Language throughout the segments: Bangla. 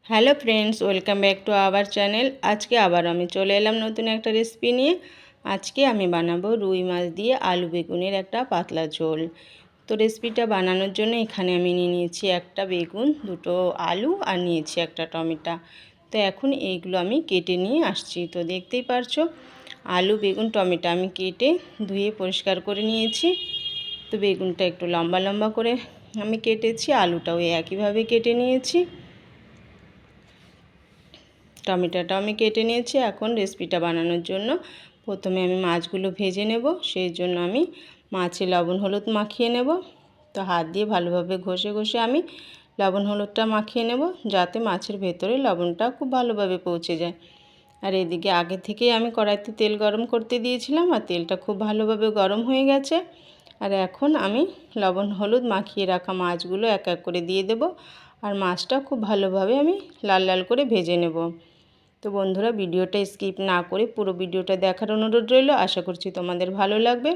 Hello friends, welcome back to our channel. আজকে আবার আমি চলে এলাম নতুন একটা রেসিপি নিয়ে। আজকে আমি বানাবো রুই মাছ দিয়ে আলু বেগুনের একটা পাতলা ঝোল। তো রেসিপিটা বানানোর জন্য এখানে আমি নিয়ে নিয়েছি একটা বেগুন, দুটো আলু আর নিয়েছি একটা টমেটো। তো এখন এইগুলো আমি কেটে নিয়ে আসছি। তো দেখতেই পারছো আলু, বেগুন, টমেটো আমি কেটে ধুয়ে পরিষ্কার করে নিয়েছি। তো বেগুনটা একটু লম্বা লম্বা করে আমি কেটেছি, আলুটাও একইভাবে কেটে নিয়েছি, টমেটোটাও আমি কেটে নিয়েছি। এখন রেসিপিটা বানানোর জন্য প্রথমে আমি মাছগুলো ভেজে নেব। সেই জন্য আমি মাছে লবণ হলুদ মাখিয়ে নেব। তো হাত দিয়ে ভালোভাবে ঘষে ঘষে আমি লবণ হলুদটা মাখিয়ে নেব, যাতে মাছের ভেতরে লবণটা খুব ভালোভাবে পৌঁছে যায়। আর এদিকে আগে থেকেই আমি কড়াইতে তেল গরম করতে দিয়েছিলাম, আর তেলটা খুব ভালোভাবে গরম হয়ে গেছে। আর এখন আমি লবণ হলুদ মাখিয়ে রাখা মাছগুলো এক এক করে দিয়ে দেব। আর মাছটা খুব ভালোভাবে আমি লাল লাল করে ভেজে নেব। তো বন্ধুরা, ভিডিওটা স্কিপ না করে পুরো ভিডিওটা দেখার অনুরোধ রইল। আশা করছি তোমাদের ভালো লাগবে।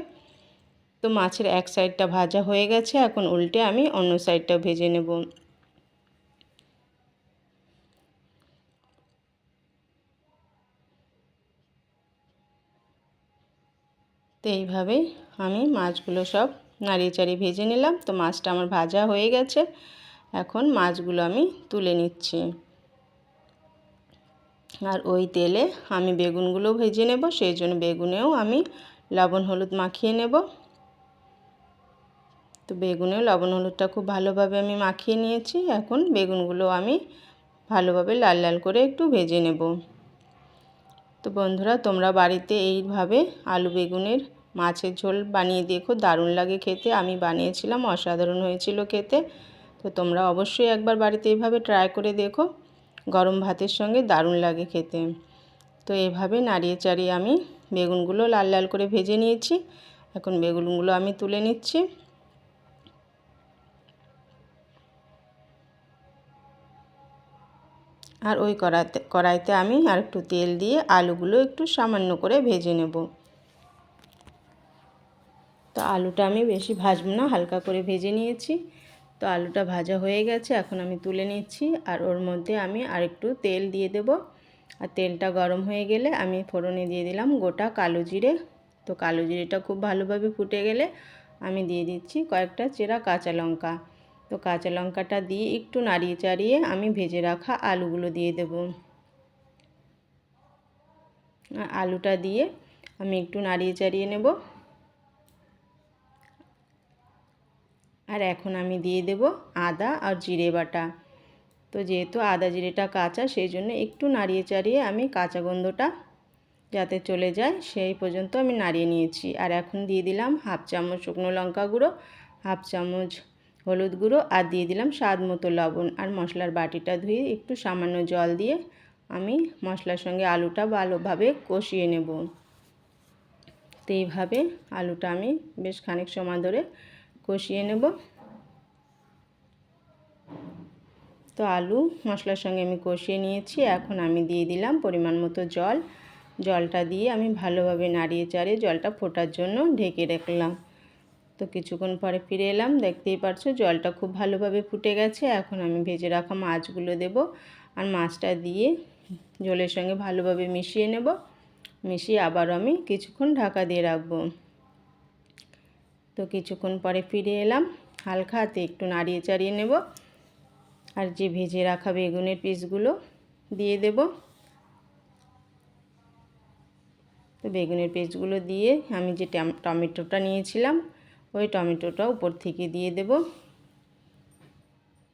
তো মাছের এক সাইডটা ভাজা হয়ে গেছে, এখন উল্টে আমি অন্য সাইডটাও ভেজে নেব। তো এইভাবেই আমি মাছগুলো সব নাড়িয়ে চাড়িয়ে ভেজে নিলাম। তো মাছটা আমার ভাজা হয়ে গেছে, এখন মাছগুলো আমি তুলে নিচ্ছি। আর ওই তেলে আমি বেগুনগুলো ভেজে নেব, সেই জন্য বেগুনেও আমি লবণ হলুদ মাখিয়ে নেব। তো বেগুনেও লবণ হলুদটা খুব ভালোভাবে আমি মাখিয়ে নিয়েছি। এখন বেগুনগুলো আমি ভালোভাবে লাল লাল করে একটু ভেজে নেব। তো বন্ধুরা, তোমরা বাড়িতে এইভাবে আলু বেগুনের মাছের ঝোল বানিয়ে দেখো, দারুণ লাগে খেতে। আমি বানিয়েছিলাম, অসাধারণ হয়েছিল খেতে। তো তোমরা অবশ্যই একবার বাড়িতে এইভাবে ট্রাই করে দেখো, গরম ভাতের সঙ্গে দারুণ লাগে খেতে। তো এভাবে নাড়িয়ে চাড়িয়ে আমি বেগুনগুলো লাল লাল করে ভেজে নিয়েছি। এখন বেগুনগুলো আমি তুলে নিচ্ছি। আর ওই কড়াইতে আমি আর একটু তেল দিয়ে আলুগুলো একটু সামান্য করে ভেজে নেব। তো আলুটা আমি বেশি ভাজবো না, হালকা করে ভেজে নিয়েছি। তো আলুটা ভাজা হয়ে গেছে, এখন আমি তুলে নিচ্ছি। আর ওর মধ্যে আমি আরেকটু তেল দিয়ে দেব। আর তেলটা গরম হয়ে গেলে আমি ফোড়নে দিয়ে দিলাম গোটা কালো জিরে। তো কালো জিরেটা খুব ভালোভাবে ফুটে গেলে আমি দিয়ে দিচ্ছি কয়েকটা চেরা কাঁচা লঙ্কা। তো কাঁচা লঙ্কাটা দিয়ে একটু নাড়িয়ে চাড়িয়ে আমি ভেজে রাখা আলুগুলো দিয়ে দেব। আলুটা দিয়ে আমি একটু নাড়িয়ে চাড়িয়ে নেব। আর এখন আমি দিয়ে দেব আদা আর জিরে বাটা। তো যেহেতু আদা জিরেটা কাঁচা, সেই জন্য একটু নাড়িয়ে চাড়িয়ে আমি কাঁচা গন্ধটা যাতে চলে যায় সেই পর্যন্ত আমি নাড়িয়ে নিয়েছি। আর এখন দিয়ে দিলাম হাফ চামচ শুকনো লঙ্কা গুঁড়ো, হাফ চামচ হলুদ গুঁড়ো, আর দিয়ে দিলাম স্বাদ মতো লবণ। আর মশলার বাটিটা ধুয়ে একটু সামান্য জল দিয়ে আমি মশলার সঙ্গে আলুটা ভালোভাবে কষিয়ে নেব। তো এইভাবে আলুটা আমি বেশ খানিক সময় ধরে কষিয়ে নেব। তো আলু মশলার সঙ্গে আমি কষিয়ে নিয়েছি। এখন আমি দিয়ে দিলাম পরিমাণ মতো জল। জলটা দিয়ে আমি ভালোভাবে নাড়িয়ে চাড়িয়ে জলটা ফোটার জন্য ঢেকে রাখলাম। তো কিছুক্ষণ পরে ফিরে এলাম, দেখতেই পারছো জলটা খুব ভালোভাবে ফুটে গেছে। এখন আমি ভেজে রাখা মাছগুলো দেব। আর মাছটা দিয়ে ঝোলের সঙ্গে ভালোভাবে মিশিয়ে নেব। মিশিয়ে আবার আমি কিছুক্ষণ ঢাকা দিয়ে রাখবো। তো কিছুক্ষণ পরে ফিরে এলাম, হালকা হাতে একটু নাড়িয়ে চাড়িয়ে নেব। আর যে ভেজে রাখা বেগুনের পিসগুলো দিয়ে দেব। তো বেগুনের পিসগুলো দিয়ে আমি যে টমেটোটা নিয়েছিলাম, ওই টমেটোটা উপর থেকে দিয়ে দেব।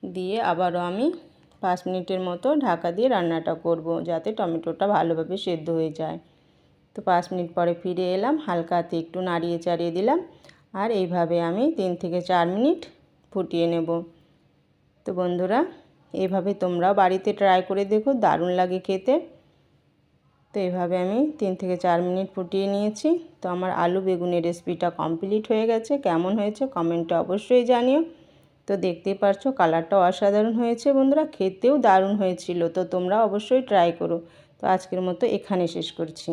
দিয়ে আবারও আমি 5 মিনিটের মতো ঢাকা দিয়ে রান্নাটা করব, যাতে টমেটোটা ভালোভাবে সেদ্ধ হয়ে যায়। তো 5 মিনিট পরে ফিরে এলাম, হালকা হাতে একটু নাড়িয়ে চাড়িয়ে দিলাম। আর এইভাবে আমি 3 থেকে 4 মিনিট ফুটিয়ে নেব। তো বন্ধুরা, এইভাবে তোমরাও বাড়িতে ট্রাই করে দেখো, দারুণ লাগে খেতে। তো এইভাবে আমি 3 থেকে 4 মিনিট ফুটিয়ে নিয়েছি। তো আমার আলু বেগুনের রেসিপিটা কমপ্লিট হয়ে গেছে। কেমন হয়েছে কমেন্টে অবশ্যই জানিও। তো দেখতেই পারছো কালারটাও অসাধারণ হয়েছে বন্ধুরা, খেতেও দারুণ হয়েছিল। তো তোমরা অবশ্যই ট্রাই করো। তো আজকের মতো এখানে শেষ করছি।